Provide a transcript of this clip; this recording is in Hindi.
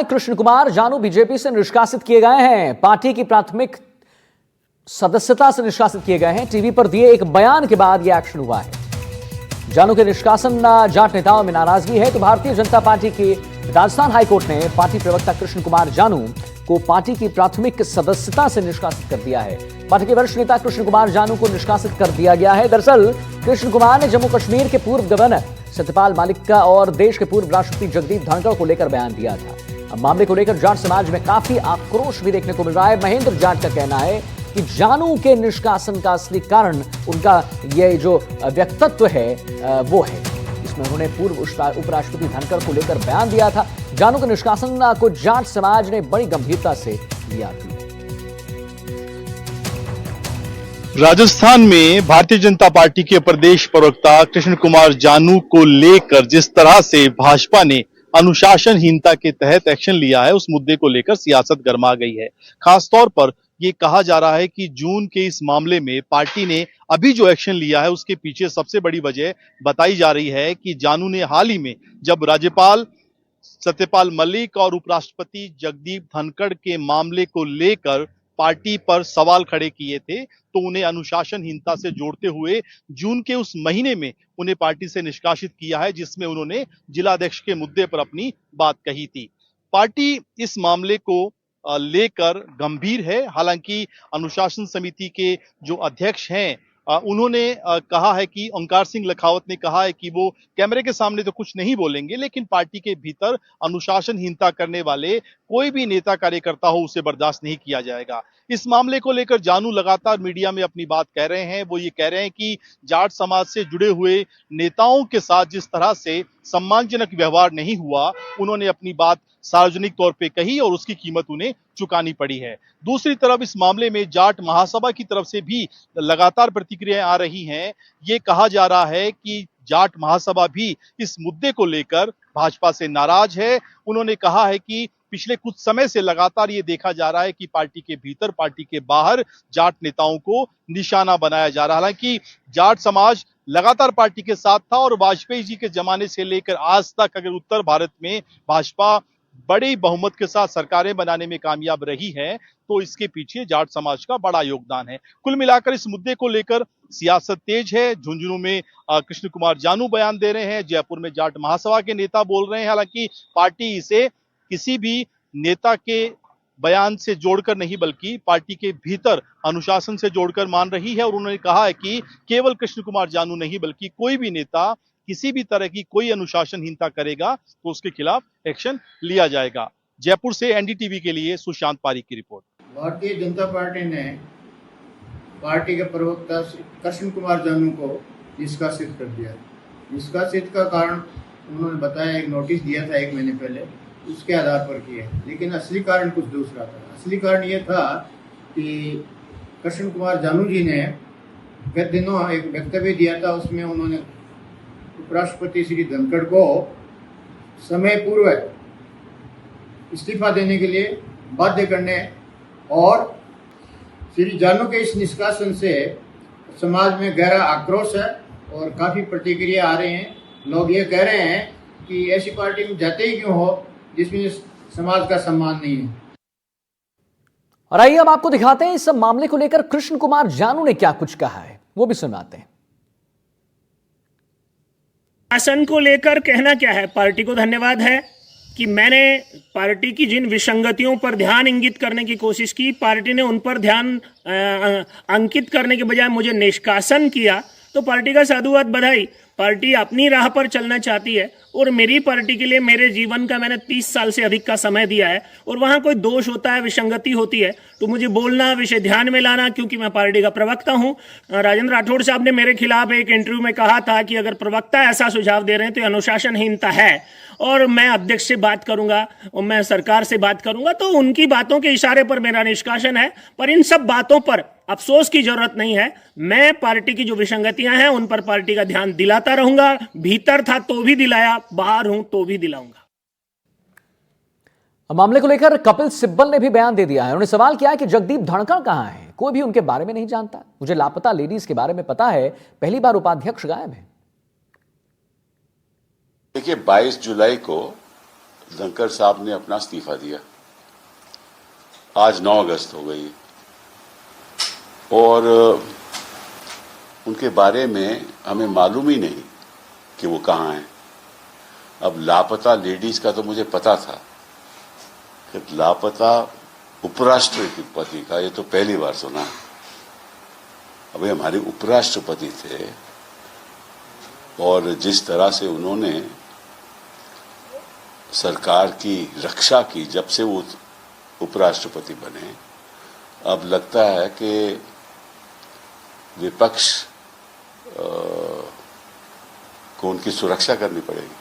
कृष्ण कुमार जानू बीजेपी से निष्कासित किए गए हैं। पार्टी की प्राथमिक सदस्यता से निष्कासित किए गए हैं। टीवी पर दिए एक बयान के बाद यह एक्शन हुआ है। जानू के निष्कासन जाट नेताओं में नाराजगी है तो भारतीय जनता पार्टी की राजस्थान हाईकोर्ट ने पार्टी प्रवक्ता कृष्ण कुमार जानू को पार्टी की प्राथमिक सदस्यता से निष्कासित कर दिया है। पार्टी के वरिष्ठ नेता कृष्ण कुमार जानू को निष्कासित कर दिया गया है। दरअसल कृष्ण कुमार ने जम्मू कश्मीर के पूर्व गवर्नर सत्यपाल मलिक का और देश के पूर्व राष्ट्रपति जगदीप धनखड़ को लेकर बयान दिया था। अब मामले को लेकर जाट समाज में काफी आक्रोश भी देखने को मिल रहा है। महेंद्र जाट का कहना है कि जानू के निष्कासन का असली कारण उनका ये जो व्यक्तित्व है वो है। इसमें उन्होंने पूर्व उपराष्ट्रपति धनखड़ को लेकर बयान दिया था। जानू के निष्कासन को जाट समाज ने बड़ी गंभीरता से लिया था। राजस्थान में भारतीय जनता पार्टी के प्रदेश प्रवक्ता कृष्ण कुमार जानू को लेकर जिस तरह से भाजपा ने अनुशासनहीनता के तहत एक्शन लिया है, उस मुद्दे को लेकर सियासत गर्मा गई है। खासतौर पर ये कहा जा रहा है कि जून के इस मामले में पार्टी ने अभी जो एक्शन लिया है उसके पीछे सबसे बड़ी वजह बताई जा रही है कि जानू ने हाल ही में जब राज्यपाल सत्यपाल मलिक और उपराष्ट्रपति जगदीप धनखड़ के मामले को लेकर पार्टी पर सवाल खड़े किए थे तो उन्हें अनुशासनहीनता से जोड़ते हुए जून के उस महीने में उन्हें पार्टी से निष्कासित किया है, जिसमें उन्होंने जिलाध्यक्ष के मुद्दे पर अपनी बात कही थी। पार्टी इस मामले को लेकर गंभीर है। हालांकि अनुशासन समिति के जो अध्यक्ष हैं उन्होंने कहा है कि ओंकार सिंह लखावत ने कहा है कि वो कैमरे के सामने तो कुछ नहीं बोलेंगे, लेकिन पार्टी के भीतर अनुशासनहीनता करने वाले कोई भी नेता कार्यकर्ता हो उसे बर्दाश्त नहीं किया जाएगा। इस मामले को लेकर जानू लगातार मीडिया में अपनी बात कह रहे हैं। वो ये कह रहे हैं कि जाट समाज से जुड़े हुए नेताओं के साथ जिस तरह से सम्मानजनक व्यवहार नहीं हुआ, उन्होंने अपनी बात सार्वजनिक तौर पे कही और उसकी कीमत उन्हें चुकानी पड़ी है। दूसरी तरफ इस मामले में जाट महासभा की तरफ से भी लगातार प्रतिक्रियाएं आ रही हैं। ये कहा जा रहा है कि जाट महासभा भी इस मुद्दे को लेकर भाजपा से नाराज है। उन्होंने कहा है कि पिछले कुछ समय से लगातार ये देखा जा रहा है कि पार्टी के भीतर, पार्टी के बाहर जाट नेताओं को निशाना बनाया जा रहा है। हालांकि जाट समाज लगातार पार्टी के साथ था और वाजपेयी जी के जमाने से लेकर आज तक अगर उत्तर भारत में भाजपा बड़ी बहुमत के साथ सरकारें बनाने में कामयाब रही है तो इसके पीछे जाट समाज का बड़ा योगदान है। कुल मिलाकर इस मुद्दे को लेकर सियासत तेज है। झुंझुनू में कृष्ण कुमार जानू बयान दे रहे हैं, जयपुर में जाट महासभा के नेता बोल रहे हैं। हालांकि पार्टी इसे किसी भी नेता के बयान से जोड़कर नहीं बल्कि पार्टी के भीतर अनुशासन से जोड़कर मान रही है और उन्होंने कहा है कि केवल कृष्ण कुमार जानू नहीं बल्कि कोई भी नेता किसी भी तरह की कोई अनुशासनहीनता करेगा तो उसके खिलाफ एक्शन लिया जाएगा। जयपुर से एनडीटीवी के लिए सुशांत पारीक की रिपोर्ट। भारतीय जनता पार्टी ने पार्टी के प्रवक्ता कृष्ण कुमार जानू को निष्कासित कर दिया। निष्कासित का कारण उन्होंने बताया, एक नोटिस दिया था 1 महीने पहले, उसके आधार पर किया। लेकिन असली कारण कुछ दूसरा था। असली कारण ये था कि कृष्ण कुमार जानू जी ने गत दिनों एक वक्तव्य दिया था, उसमें उन्होंने उपराष्ट्रपति श्री धनखड़ को समय पूर्व इस्तीफा देने के लिए बाध्य करने और श्री जानू के इस निष्कासन से समाज में गहरा आक्रोश है और काफ़ी प्रतिक्रिया आ रहे हैं। लोग ये कह रहे हैं कि ऐसी पार्टी में जाते ही क्यों हो जिसमें समाज का सम्मान नहीं है। और आइए अब आपको दिखाते हैं इस सब मामले को लेकर कृष्ण कुमार जानू ने क्या कुछ कहा है, वो भी सुनाते हैं। शासन को लेकर कहना क्या है, पार्टी को धन्यवाद है कि मैंने पार्टी की जिन विसंगतियों पर ध्यान इंगित करने की कोशिश की, पार्टी ने उन पर ध्यान अंकित करने के बजाय मुझे निष्कासन किया, तो पार्टी का साधुवाद, बधाई। पार्टी अपनी राह पर चलना चाहती है और मेरी पार्टी के लिए मेरे जीवन का मैंने 30 साल से अधिक का समय दिया है और वहाँ कोई दोष होता है, विसंगति होती है तो मुझे बोलना, विषय ध्यान में लाना, क्योंकि मैं पार्टी का प्रवक्ता हूँ। राजेंद्र राठौड़ साहब ने मेरे खिलाफ एक इंटरव्यू में कहा था कि अगर प्रवक्ता ऐसा सुझाव दे रहे हैं तो अनुशासनहीनता है और मैं अध्यक्ष से बात करूंगा और मैं सरकार से बात करूंगा, तो उनकी बातों के इशारे पर मेरा निष्कासन है। पर इन सब बातों पर अफसोस की जरूरत नहीं है। मैं पार्टी की जो विसंगतियां हैं उन पर पार्टी का ध्यान दिलाता रहूंगा। भीतर था तो भी दिलाया, बाहर हूं तो भी दिलाऊंगा। मामले को लेकर कपिल सिब्बल ने भी बयान दे दिया है। उन्होंने सवाल किया है कि जगदीप धनखड़ कहां है, कोई भी उनके बारे में नहीं जानता। मुझे लापता लेडीज के बारे में पता है, पहली बार उपाध्यक्ष गायब है। देखिए 22 जुलाई को धनखड़ साहब ने अपना इस्तीफा दिया। आज 9 अगस्त हो गई और उनके बारे में हमें मालूम ही नहीं कि वो कहाँ हैं। अब लापता लेडीज का तो मुझे पता था कि लापता उपराष्ट्रपति का ये तो पहली बार सुना। अभी हमारे उपराष्ट्रपति थे और जिस तरह से उन्होंने सरकार की रक्षा की जब से वो उपराष्ट्रपति बने, अब लगता है कि विपक्ष को उनकी सुरक्षा करनी पड़ेगी।